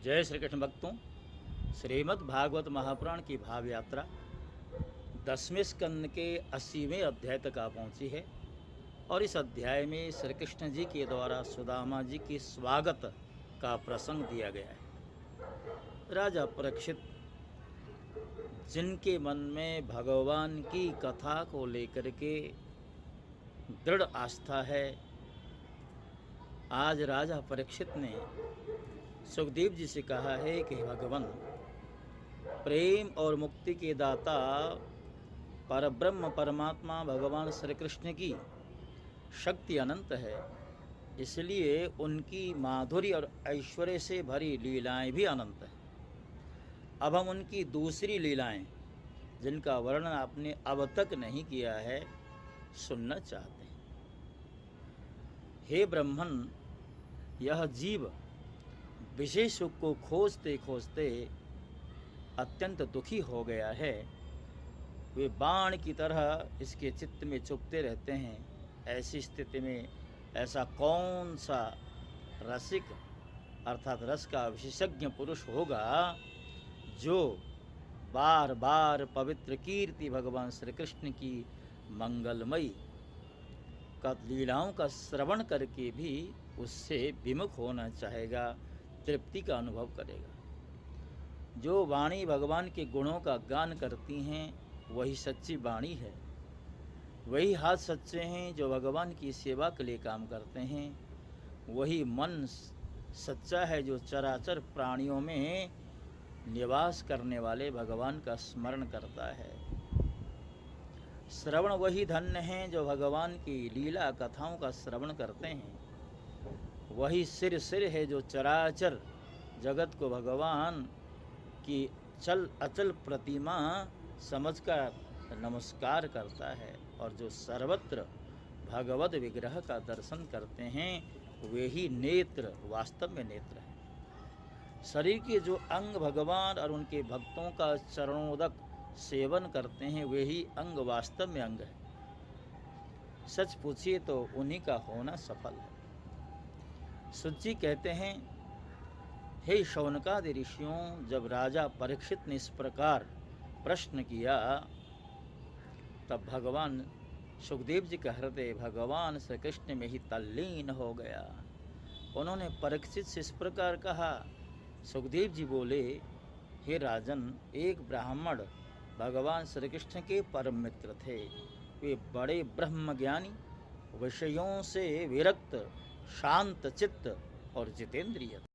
जय श्री कृष्ण भक्तों। श्रीमद् भागवत महापुराण की भाव यात्रा 10वें स्कंद के 80वें अध्याय तक आ पहुँची है और इस अध्याय में श्री कृष्ण जी के द्वारा सुदामा जी के स्वागत का प्रसंग दिया गया है। राजा परीक्षित, जिनके मन में भगवान की कथा को लेकर के दृढ़ आस्था है, आज राजा परीक्षित ने सुखदेव जी से कहा है कि भगवान, प्रेम और मुक्ति के दाता परब्रह्म परमात्मा भगवान श्री कृष्ण की शक्ति अनंत है, इसलिए उनकी माधुरी और ऐश्वर्य से भरी लीलाएं भी अनंत है। अब हम उनकी दूसरी लीलाएं, जिनका वर्णन आपने अब तक नहीं किया है, सुनना चाहते हैं। हे ब्रह्मन, यह जीव विशेष सुख को खोजते खोजते अत्यंत दुखी हो गया है। वे बाण की तरह इसके चित्त में चुभते रहते हैं। ऐसी स्थिति में ऐसा कौन सा रसिक अर्थात रस का विशेषज्ञ पुरुष होगा जो बार बार पवित्र कीर्ति भगवान श्री कृष्ण की मंगलमयी लीलाओं का श्रवण करके भी उससे विमुख होना चाहेगा, तृप्ति का अनुभव करेगा। जो वाणी भगवान के गुणों का गान करती हैं वही सच्ची वाणी है। वही हाथ सच्चे हैं जो भगवान की सेवा के लिए काम करते हैं। वही मन सच्चा है जो चराचर प्राणियों में निवास करने वाले भगवान का स्मरण करता है। श्रवण वही धन्य हैं जो भगवान की लीला कथाओं का श्रवण करते हैं। वही सिर है जो चराचर जगत को भगवान की अचल प्रतिमा समझकर नमस्कार करता है, और जो सर्वत्र भगवत विग्रह का दर्शन करते हैं वे ही नेत्र वास्तव में नेत्र हैं। शरीर के जो अंग भगवान और उनके भक्तों का चरणोदक सेवन करते हैं वे ही अंग वास्तव में अंग है। सच पूछिए तो उन्हीं का होना सफल है। सुत जी कहते हैं, हे शौनकादि ऋषियों, जब राजा परीक्षित ने इस प्रकार प्रश्न किया तब भगवान सुखदेव जी का हृदय भगवान श्री कृष्ण में ही तल्लीन हो गया। उन्होंने परीक्षित से इस प्रकार कहा। सुखदेव जी बोले, हे राजन, एक ब्राह्मण भगवान श्री कृष्ण के परम मित्र थे। वे बड़े ब्रह्मज्ञानी, विषयों से विरक्त, शांत चित्त और जितेंद्रिय थे।